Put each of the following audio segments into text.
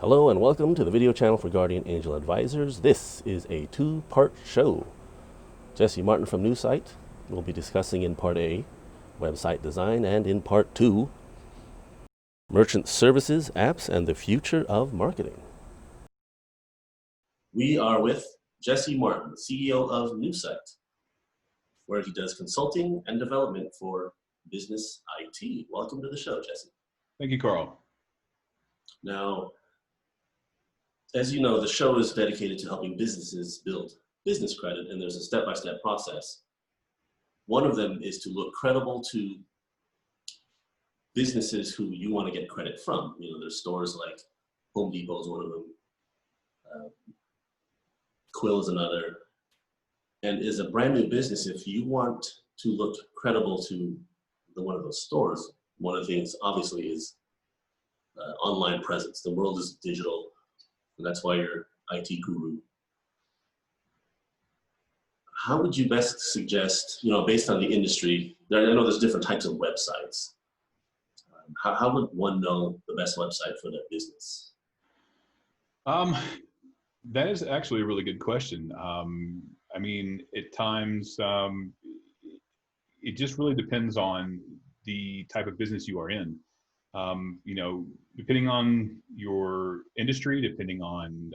Hello and welcome to the video channel for Guardian Angel Advisors. This is a two-part show. Jessie Martin from NewSite will be discussing in part A, website design, and in part 2, merchant services, apps, and the future of marketing. We are with Jessie Martin, CEO of NewSite, where he does consulting and development for business IT. Welcome to the show, Jessie. Thank you, Carl. Now, as you know, the show is dedicated to helping businesses build business credit, and there's a step-by-step process. One of them is to look credible to businesses who you want to get credit from. You know, there's stores like Home Depot is one of them, Quill is another. And as a brand new business, if you want to look credible to one of those stores, one of the things obviously is online presence. The world is digital. And that's why you're IT guru. How would you best suggest, based on the industry, I know there's different types of websites. How would one know the best website for their business? That is actually a really good question. I mean, at times, it just really depends on the type of business you are in. Depending on your industry, depending on,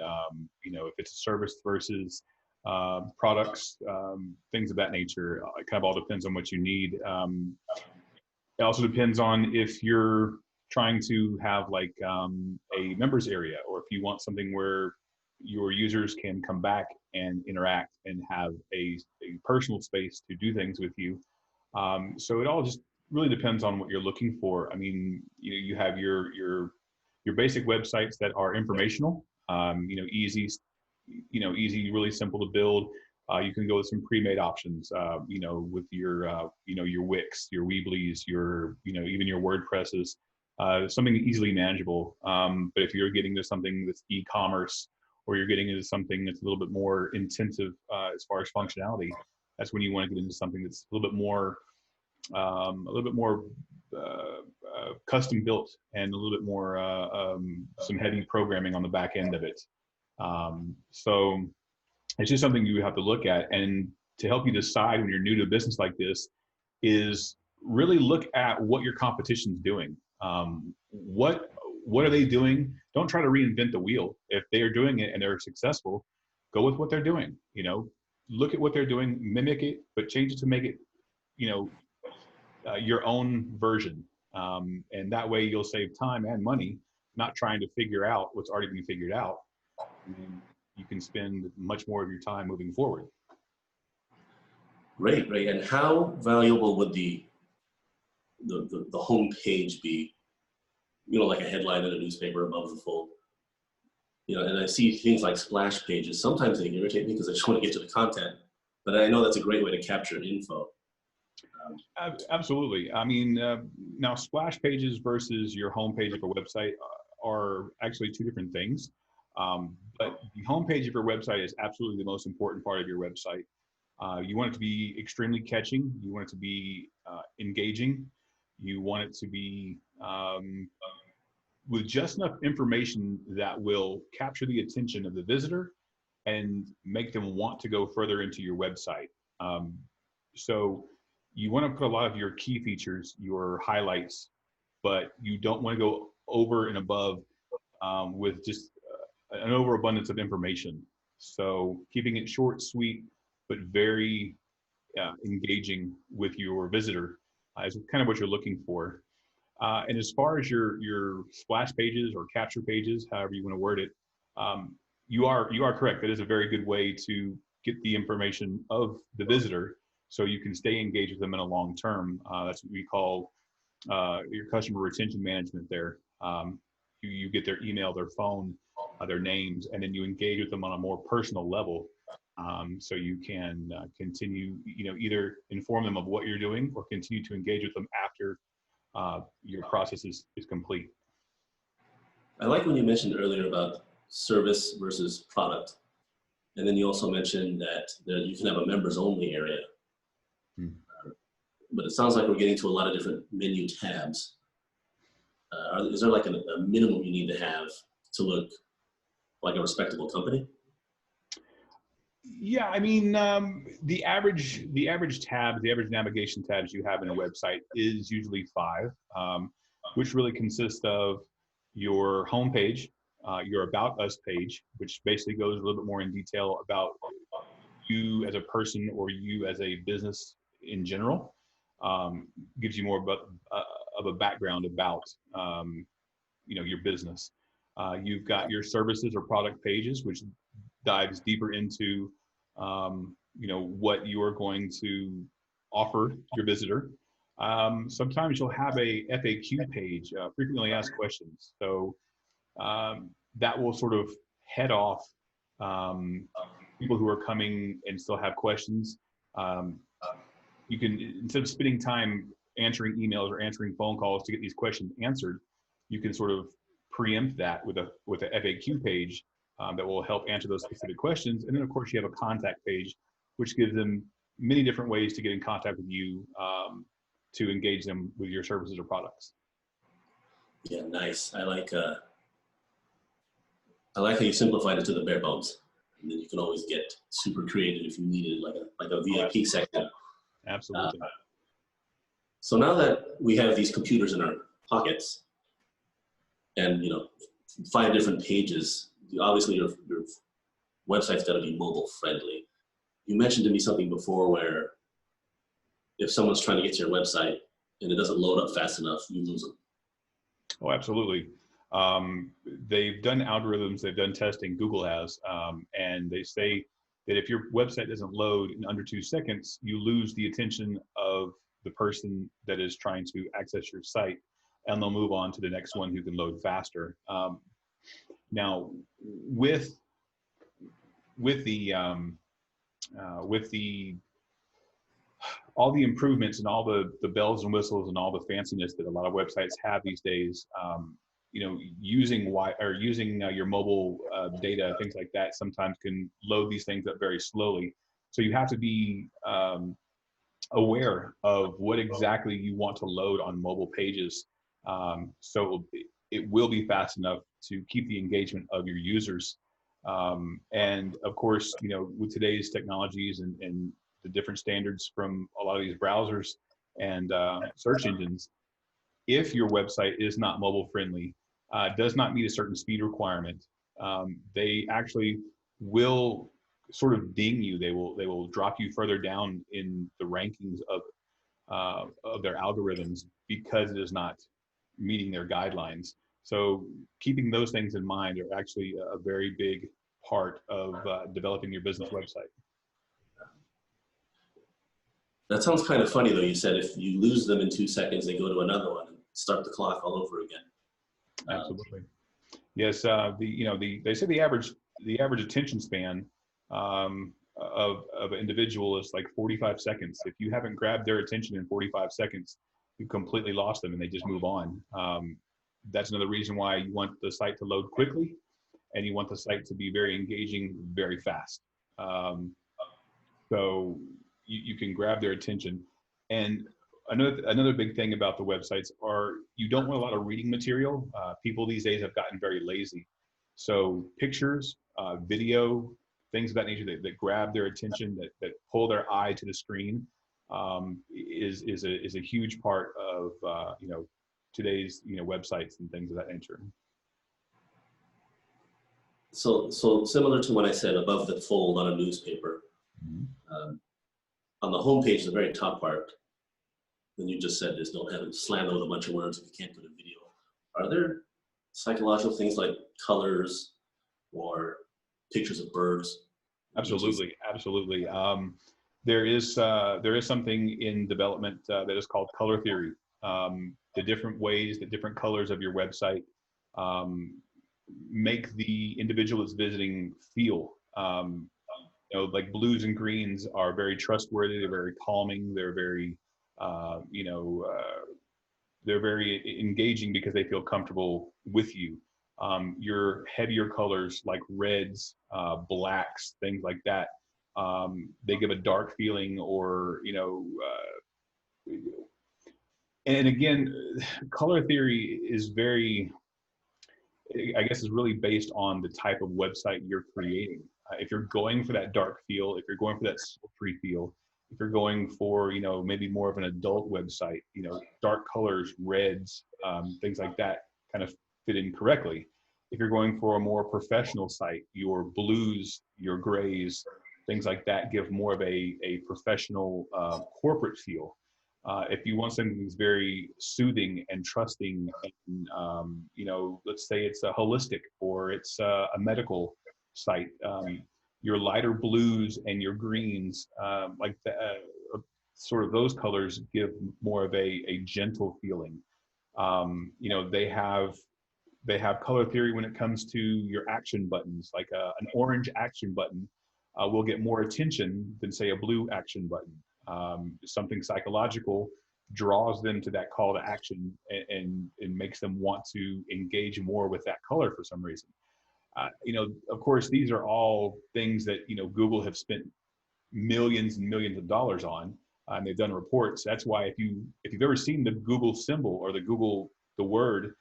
if it's a service versus products, things of that nature, it kind of all depends on what you need. It also depends on if you're trying to have like a members area, or if you want something where your users can come back and interact and have a personal space to do things with you. So it all just really depends on what you're looking for. I mean, you have your basic websites that are informational, easy, really simple to build. You can go with some pre-made options, with your, your Wix, your Weebly's, even your WordPresses, something easily manageable. But if you're getting to something that's e-commerce, or you're getting into something that's a little bit more intensive as far as functionality, that's when you want to get into something that's a little bit more custom built and a little bit more some heavy programming on the back end of it. So it's just something you have to look at, and to help you decide when you're new to a business like this is really look at what your competition's doing. What are they doing? Don't try to reinvent the wheel. If they are doing it and they're successful, go with what they're doing. Look at what they're doing, mimic it, but change it to make it, your own version. And that way you'll save time and money, not trying to figure out what's already been figured out. And you can spend much more of your time moving forward. Great. And how valuable would the home page be? Like a headline in a newspaper above the fold. And I see things like splash pages. Sometimes they irritate me because I just want to get to the content, but I know that's a great way to capture info. Absolutely. I mean, now splash pages versus your homepage of a website are actually two different things. But the homepage of your website is absolutely the most important part of your website. You want it to be extremely catching. You want it to be engaging. You want it to be with just enough information that will capture the attention of the visitor and make them want to go further into your website. So you want to put a lot of your key features, your highlights, but you don't want to go over and above with just an overabundance of information. So keeping it short, sweet, but very engaging with your visitor is kind of what you're looking for. And as far as your splash pages or capture pages, however you want to word it, you are correct. That is a very good way to get the information of the visitor, so you can stay engaged with them in a long term. That's what we call your customer retention management there. You get their email, their phone, their names, and then you engage with them on a more personal level. So you can continue, either inform them of what you're doing or continue to engage with them after your process is complete. I like when you mentioned earlier about service versus product. And then you also mentioned that you can have a members only area. But it sounds like we're getting to a lot of different menu tabs. Is there like a minimum you need to have to look like a respectable company? Yeah, I mean, the average tab, the average navigation tabs you have in a website is usually 5, which really consists of your homepage, your About Us page, which basically goes a little bit more in detail about you as a person or you as a business in general. Gives you more of a background about your business. You've got your services or product pages, which dives deeper into what you are going to offer your visitor. Sometimes you'll have a FAQ page, frequently asked questions. So that will sort of head off people who are coming and still have questions. You can, instead of spending time answering emails or answering phone calls to get these questions answered, you can sort of preempt that with a FAQ page that will help answer those specific questions. And then of course you have a contact page, which gives them many different ways to get in contact with you to engage them with your services or products. Yeah, nice. I like how you simplified it to the bare bones. And then you can always get super creative if you needed like a VIP section. Absolutely. So now that we have these computers in our pockets and 5 different pages, obviously your website's got to be mobile friendly. You mentioned to me something before where if someone's trying to get to your website and it doesn't load up fast enough, you lose them. Oh, absolutely. They've done algorithms, they've done testing, Google has, and they say that if your website doesn't load in under 2 seconds, you lose the attention of the person that is trying to access your site, and they'll move on to the next one who can load faster. Now, with the all the improvements and all the bells and whistles and all the fanciness that a lot of websites have these days, using your mobile data, things like that, sometimes can load these things up very slowly. So you have to be aware of what exactly you want to load on mobile pages, so it will be fast enough to keep the engagement of your users. And of course, with today's technologies and the different standards from a lot of these browsers and search engines, if your website is not mobile friendly, does not meet a certain speed requirement, they actually will sort of ding you. They will drop you further down in the rankings of their algorithms because it is not meeting their guidelines. So keeping those things in mind are actually a very big part of developing your business website. That sounds kind of funny though. You said if you lose them in 2 seconds, they go to another one and start the clock all over again. Absolutely. Yes. They say the average attention span of an individual is like 45 seconds. If you haven't grabbed their attention in 45 seconds, you completely lost them and they just move on. That's another reason why you want the site to load quickly and you want the site to be very engaging very fast. So you can grab their attention. And another big thing about the websites are you don't want a lot of reading material. People these days have gotten very lazy. So pictures, video, things of that nature that grab their attention, that pull their eye to the screen, is a huge part of today's websites and things of that nature. So similar to when I said above the fold on a newspaper, on the homepage, the very top part, when you just said this, don't have it slammed with a bunch of words if you can't put a video. Are there psychological things like colors or pictures of birds? Absolutely. There is something in development that is called color theory. The different ways, the different colors of your website make the individual that's visiting feel. Like blues and greens are very trustworthy. They're very calming. They're very, they're very engaging because they feel comfortable with you. Your heavier colors like reds, blacks, things like that, they give a dark feeling, or and again, color theory is very I guess is really based on the type of website you're creating. If you're going for that dark feel, if you're going for that sultry feel, if you're going for, you know, maybe more of an adult website, you know, dark colors, reds, things like that kind of fit in correctly. If you're going for a more professional site, your blues, your grays, things like that give more of a professional corporate feel. If you want something that's very soothing and trusting, and you know, let's say it's a holistic or it's a medical site, your lighter blues and your greens, like the, sort of those colors give more of a gentle feeling. You know, they have color theory when it comes to your action buttons, like an orange action button will get more attention than say a blue action button. Something psychological draws them to that call to action, and makes them want to engage more with that color for some reason. You know, of course, these are all things that, you know, Google have spent millions and millions of dollars on, and they've done reports. That's why if you've ever seen the Google symbol or the word,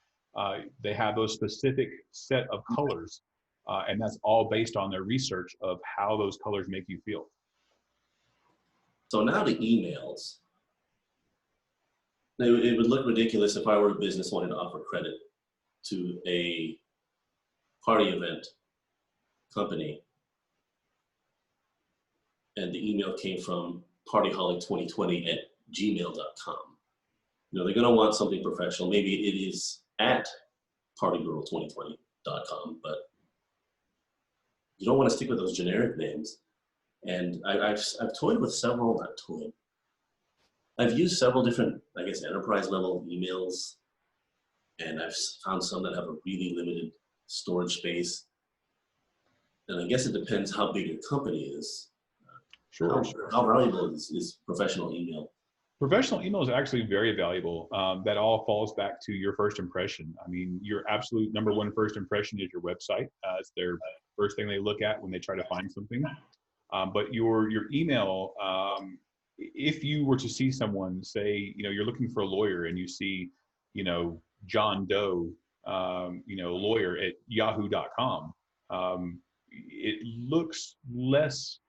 they have those specific set of colors, and that's all based on their research of how those colors make you feel. So now the emails. It would look ridiculous if I were a business wanting to offer credit to a party event company and the email came from partyholic2020@gmail.com. You know, they're going to want something professional. Maybe it is at partygirl2020.com, but you don't want to stick with those generic names. And I've toyed with several, not toyed. I've used several different, I guess, enterprise level emails, and I've found some that have a really limited storage space. And I guess it depends how big your company is. Sure. How valuable is professional email? Professional email is actually very valuable. That all falls back to your first impression. I mean, your absolute number one first impression is your website. It's their first thing they look at when they try to find something. But your email, if you were to see someone, say, you know, you're looking for a lawyer and you see, you know, John Doe, you know, lawyer at yahoo.com, it looks less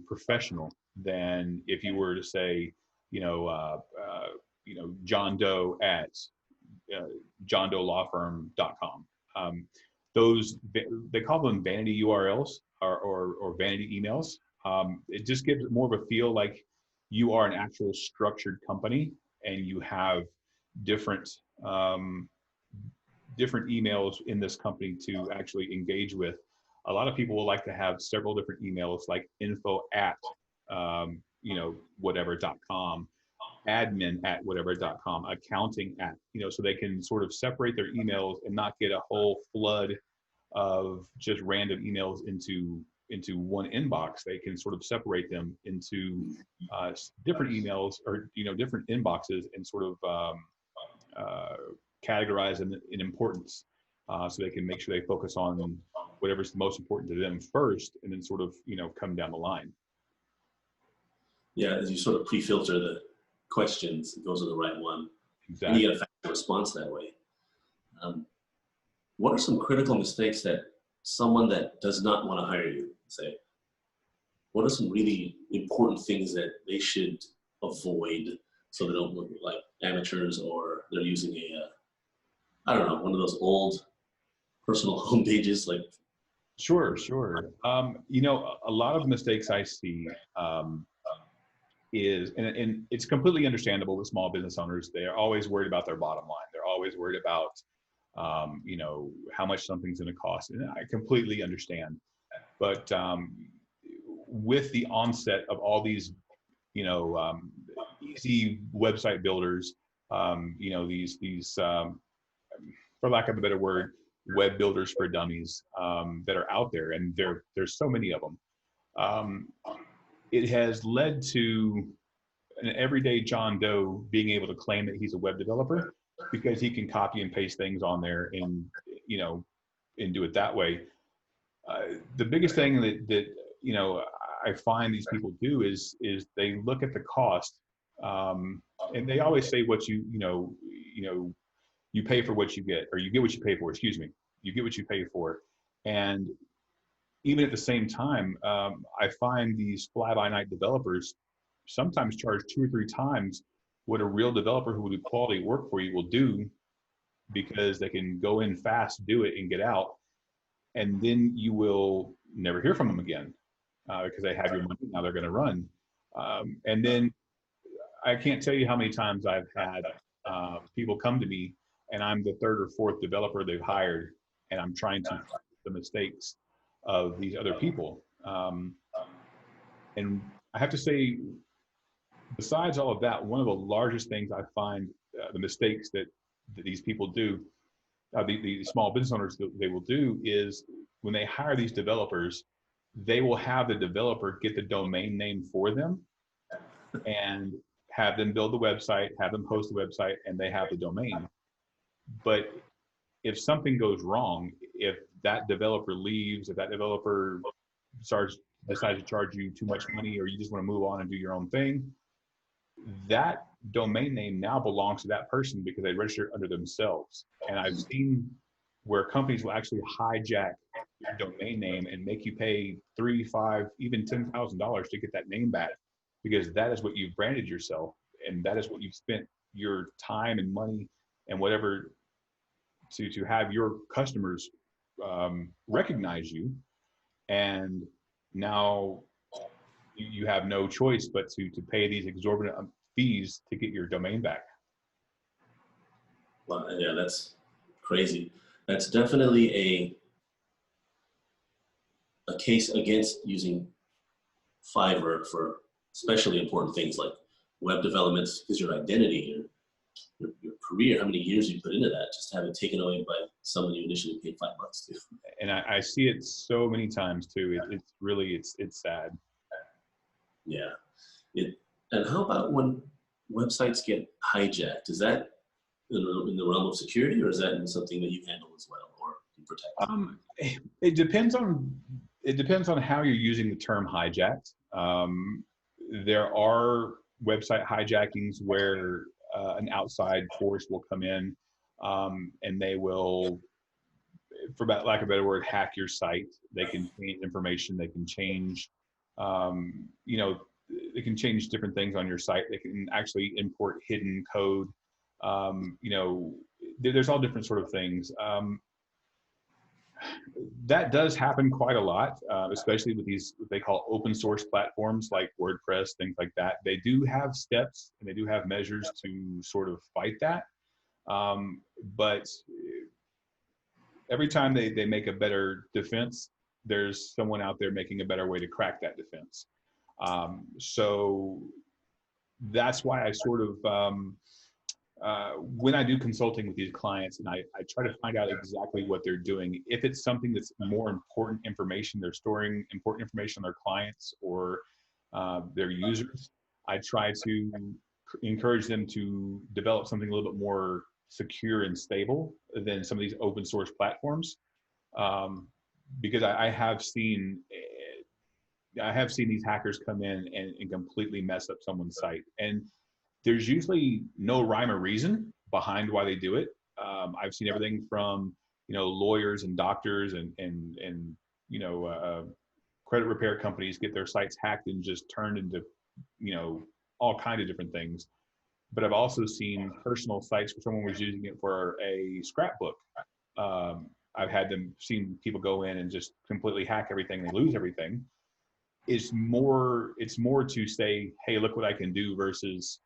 professional than if you were to say, you know, John Doe at johndoelawfirm.com. Those, they call them vanity URLs or vanity emails. It just gives more of a feel like you are an actual structured company and you have different different emails in this company to actually engage with. A lot of people will like to have several different emails, like info at you know, whatever.com, admin at whatever.com, accounting at, you know, so they can sort of separate their emails and not get a whole flood of just random emails into one inbox. They can sort of separate them into different emails, or, you know, different inboxes, and sort of categorize them in importance, so they can make sure they focus on whatever's the most important to them first, and then sort of, you know, come down the line. Yeah, as you sort of pre-filter the questions, it goes to the right one. Exactly. And you get a faster response that way. What are some critical mistakes that someone that does not want to hire you, say, what are some really important things that they should avoid so they don't look like amateurs, or they're using I don't know, one of those old personal home pages? Like, Sure. You know, a lot of mistakes I see is, and it's completely understandable with small business owners. They're always worried about their bottom line. They're always worried about, you know, how much something's going to cost. And I completely understand. But with the onset of all these, you know, easy website builders, you know, these for lack of a better word, web builders for dummies that are out there, and there's so many of them. It has led to an everyday John Doe being able to claim that he's a web developer because he can copy and paste things on there, and, you know, and do it that way. The biggest thing that you know, I find these people do is they look at the cost, and they always say what you you pay for what you get, or you get what you pay for, excuse me. You get what you pay for. And even at the same time, I find these fly-by-night developers sometimes charge 2 or 3 times what a real developer who will do quality work for you will do, because they can go in fast, do it, and get out. And then you will never hear from them again, because they have your money, now they're going to run. And then I can't tell you how many times I've had people come to me, and I'm the 3rd or 4th developer they've hired, and I'm trying to fix the mistakes of these other people. And I have to say, besides all of that, one of the largest things I find, the mistakes that these people do, the small business owners, they will do, is when they hire these developers, they will have the developer get the domain name for them and have them build the website, have them post the website, and they have the domain. But if something goes wrong, if that developer leaves, if that developer decides to charge you too much money, or you just want to move on and do your own thing, that domain name now belongs to that person because they registered under themselves. And I've seen where companies will actually hijack your domain name and make you pay $3, $5, even $10,000 to get that name back, because that is what you've branded yourself, and that is what you've spent your time and money and whatever to have your customers recognize you. And now you have no choice but to pay these exorbitant fees to get your domain back. Well, yeah, that's crazy. That's definitely a case against using Fiverr for especially important things like web developments, because your identity, your career, how many years you put into that, just to have it taken away by someone you initially paid $5 to. And I see it so many times too. It's really, it's sad. Yeah. And how about when websites get hijacked? Is that in the realm of security, or is that something that you handle as well, or you protect? It depends on how you're using the term hijacked. There are website hijackings where an outside force will come in, and they will, for lack of a better word, hack your site. They can change information. They can change, they can change different things on your site. They can actually import hidden code. There's all different sort of things. That does happen quite a lot, especially with these, what they call open source platforms like WordPress, things like that. They do have steps and they do have measures to sort of fight that. But every time they make a better defense, there's someone out there making a better way to crack that defense. So that's why I sort of, when I do consulting with these clients, and I try to find out exactly what they're doing. If it's something that's more important information, they're storing important information on their clients or their users, I try to encourage them to develop something a little bit more secure and stable than some of these open source platforms. Because I have seen these hackers come in and completely mess up someone's site. And there's usually no rhyme or reason behind why they do it. I've seen everything from, lawyers and doctors and credit repair companies get their sites hacked and just turned into, all kinds of different things. But I've also seen personal sites where someone was using it for a scrapbook. I've seen people go in and just completely hack everything and lose everything. It's more to say, hey, look what I can do, versus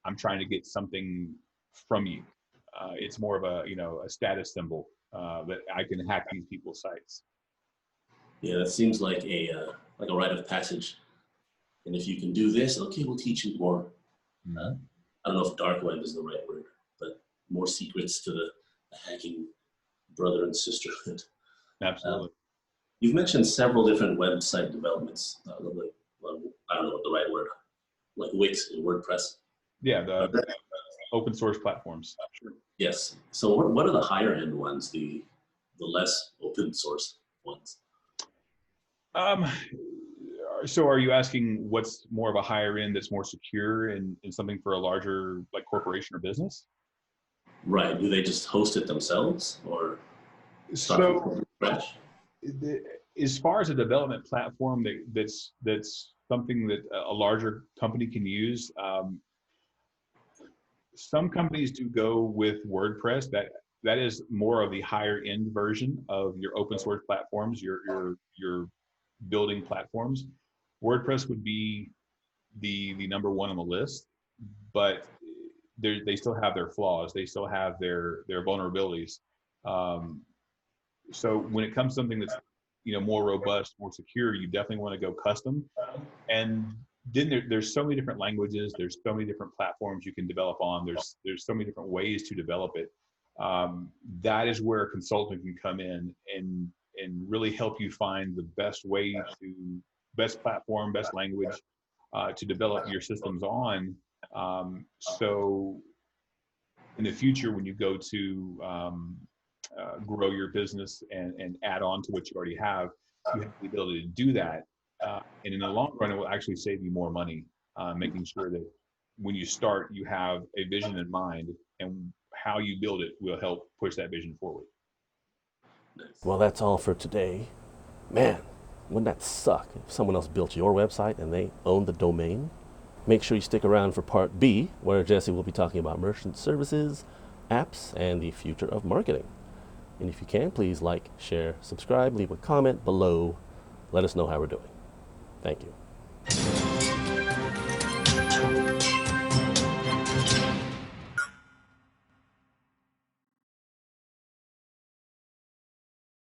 I'm trying to get something from you. It's more of a status symbol that I can hack these people's sites. Yeah, that seems like a rite of passage. And if you can do this, okay, we'll teach you more. I don't know if dark web is the right word, but more secrets to the hacking brother and sisterhood. Absolutely. You've mentioned several different website developments. I don't know what the right word, like Wix and WordPress. Yeah, the open source platforms. Sure. Yes. So what are the higher end ones, the less open source ones? So are you asking what's more of a higher end that's more secure and something for a larger like corporation or business? Right. Do they just host it themselves or start So from scratch? as far as a development platform that's something that a larger company can use, some companies do go with WordPress. That is more of the higher end version of your open source platforms, your building platforms. WordPress would be the number one on the list, but they still have their flaws. They still have their vulnerabilities. Um, so when it comes to something that's more robust, more secure, you definitely want to go custom. And then there's so many different languages. There's so many different platforms you can develop on. There's so many different ways to develop it. That is where a consultant can come in and really help you find the best way best platform, best language to develop your systems on. So in the future, when you go to grow your business and add on to what you already have, you have the ability to do that. And in the long run, it will actually save you more money, making sure that when you start, you have a vision in mind, and how you build it will help push that vision forward. Well, that's all for today. Man, wouldn't that suck if someone else built your website and they own the domain? Make sure you stick around for part B, where Jessie will be talking about merchant services, apps, and the future of marketing. And if you can, please like, share, subscribe, leave a comment below. Let us know how we're doing. Thank you.